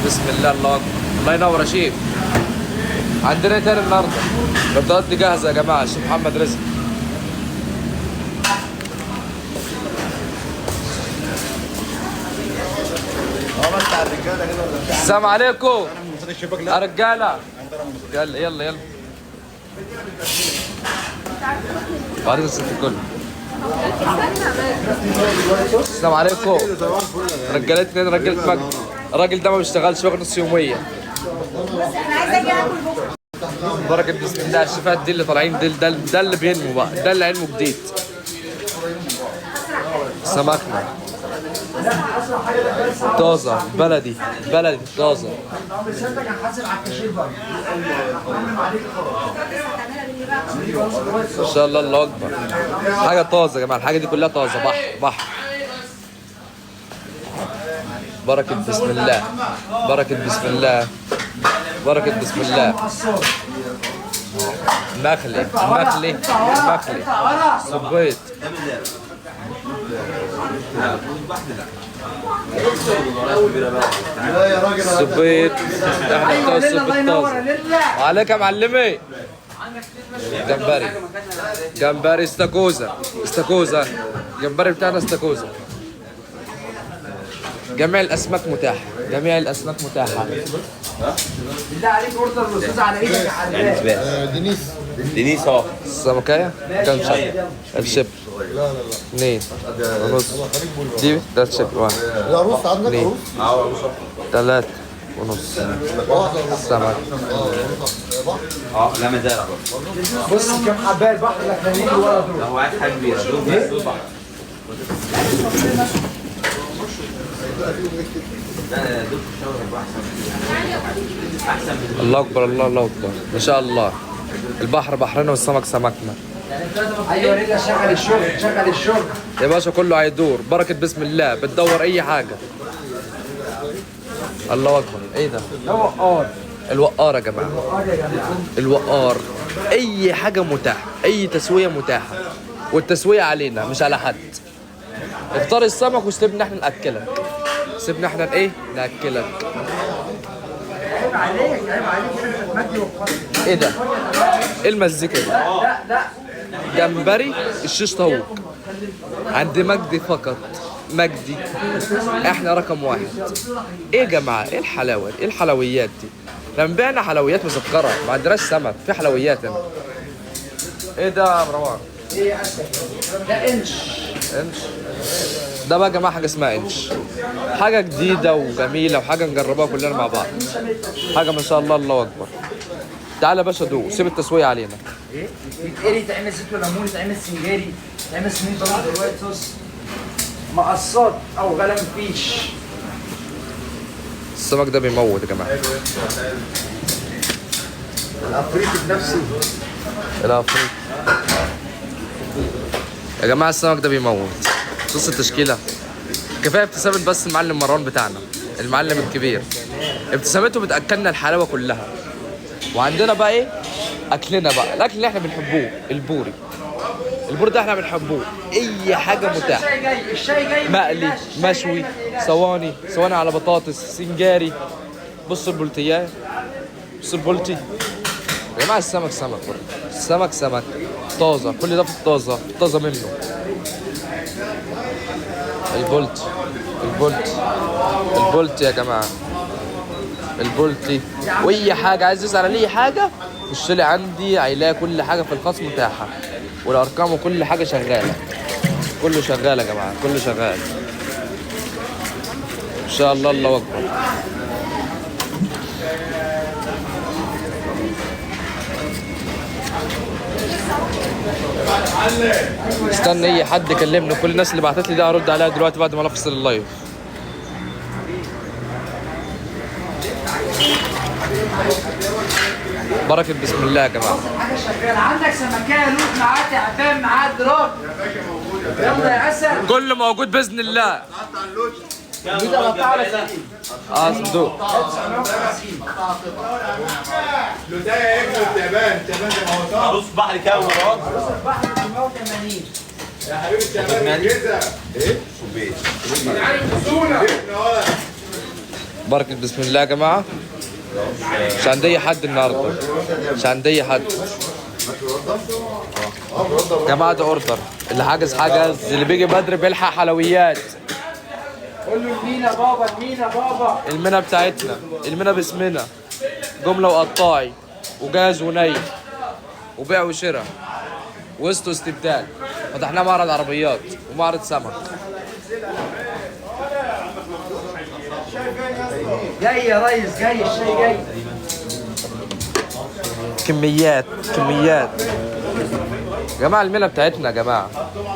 بسم الله، الله اكبر، الله ينور يا شيف. عندنا ايه تاني النهارده؟ البطاطس دي جاهزه يا جماعه، الشيف محمد رزق. السلام عليكم يا رجاله. يلا يلا يلا. وعليكم السلام الكل. السلام عليكم رجالتنا، رجاله مجد. الراجل ده ما بيشتغلش، واخد نص يوميه. بركه بسم الله. الشيفات دي اللي طالعين دي، ده اللي بينمو بقى، ده اللي علمه جديد. سمكنا طازه بلدي، بلدي طازه. ان شاء الله، الله اكبر. حاجه طازه يا جماعه، الحاجه دي كلها طازه. بحر بحر. بركه بسم الله، بركه بسم الله، بركه بسم الله. مخلي مخلي مخلي صبيت. صبيت. احنا بتوع الصب الطازه. وعليك يا معلمي. جمبري، جمبري استاكوزا، استاكوزا. جمبري بتاعنا استاكوزا. جميع الاسماك متاحه، جميع الاسماك متاحه. بالله عليك اوردر الاستاذ على ايدك يا حبيبي. دينيس دينيس اهو. السمكية كام شبر؟ الشبر. لا لا لا 2 ونص. دي 3 شبر. 1 العروس عندك 2 عروس؟ 3 ونص. السمك. لا ما زال. بص كم حبايه البحر الاخرانيين ورا دول. هو عايز حاجه كبيره دول بحر. لا دول في الشاور هيبقى احسن من الله اكبر، الله الله اكبر، ما شاء الله. البحر بحرنا والسمك سمكنا. ايوه رجع شغل الشغل، شغل الشغل يا باشا كله هيدور. بركة بسم الله. بتدور اي حاجة. الله اكبر. ايه ده؟ ده وقار. الوقار يا جماعة، وقار يا جماعه. الوقار. اي حاجة متاحة، اي تسوية متاحة، والتسوية علينا مش على حد. اختار السمك وسيبنا احنا ناكلك، سيبنا احنا ايه ناكلك. عيب عليك، عيب عليك كده مجدي وقار. ايه ده؟ ايه المزيكا دي؟ لا لا جمبري الشيش طاووق عند مجدي فقط. مجدي احنا رقم 1. ايه يا جماعه؟ ايه الحلاوه؟ ايه الحلويات دي؟ لما بعنا حلويات مسكره، ما عندناش سمك، في حلويات هنا. ايه ده يا مروان؟ ايه يا اسد؟ ده انش. انش. ده بقى يا جماعه حاجه اسمها انش، حاجه جديده وجميله وحاجه نجربها كلنا مع بعض. حاجه ما شاء الله، الله اكبر. تعالى يا باشا دوق، سيب التسويه علينا. ايه؟ يتقري، يتعمل زيت وليمون، يتعمل سنجاري، يتعمل سمين طبعا دلوقتي صوص. مقصات او غلم فيش. السمك ده بيموت يا جماعه. الافريقي بنفسي. الافريقي يا جماعه، السمك ده بيموت. صوص التشكيله كفايه ابتسامه بس المعلم مروان بتاعنا، المعلم الكبير. ابتسامته بتاكلنا الحلاوه كلها. وعندنا بقى ايه؟ اكلنا بقى، الاكل اللي احنا بنحبوه، البوري. البوري ده احنا بنحبوه. اي حاجه متاحه، الشاي جاي، الشاي جاي. مقلي، مشوي، صواني، صواني على بطاطس، سنجاري. بصوا البولتيات، بصوا البولتي يا جماعه. السمك سمك برضه، السمك سمك طازه، كل ده في الطازه، طازه منه. البولتي، البولتي، البولتي يا جماعه، البولتي. واي حاجه عايز يسال على اي حاجه خش لي عندي، هيلاقي كل حاجه في الخاص متاحه، والارقام وكل حاجه شغاله. كله شغال يا جماعه، كله شغال ان شاء الله، الله اكبر. استنى اي حد يكلمني، كل الناس اللي بعتت لي ده هرد عليها دلوقتي بعد ما افصل اللايف. بركة بسم الله يا جماعه. حاجه شغاله. عندك سمكيه لوت معاه، تعبان معاه دراج. يلا يا اسد. كله موجود باذن الله. دي ده قطع لك صندوق. لوتايه يا ابن التعبان، التعبان زي ما هو صح. عروس بحر كام مرات؟ عروس البحر 180. يا حبيبي التعبان كده. ايه؟ شوبيت. بركة بسم الله يا جماعة. مش عند اي حد النهارده، مش عند اي حد يا جماعة. ده اوردر، اللي حاجز حجز، اللي بيجي بدري بيلحق حلويات. قول له المينا بابا، المينا بابا. المنى بتاعتنا، المنى باسمنا، جملة وقطاعي وجاز وني وبيع وشراء وسط واستبدال. فتحنا معرض عربيات ومعرض سمك. جاي يا ريس، جاي الشاي جاي. كميات كميات يا جماعة. المنى بتاعتنا يا جماعة.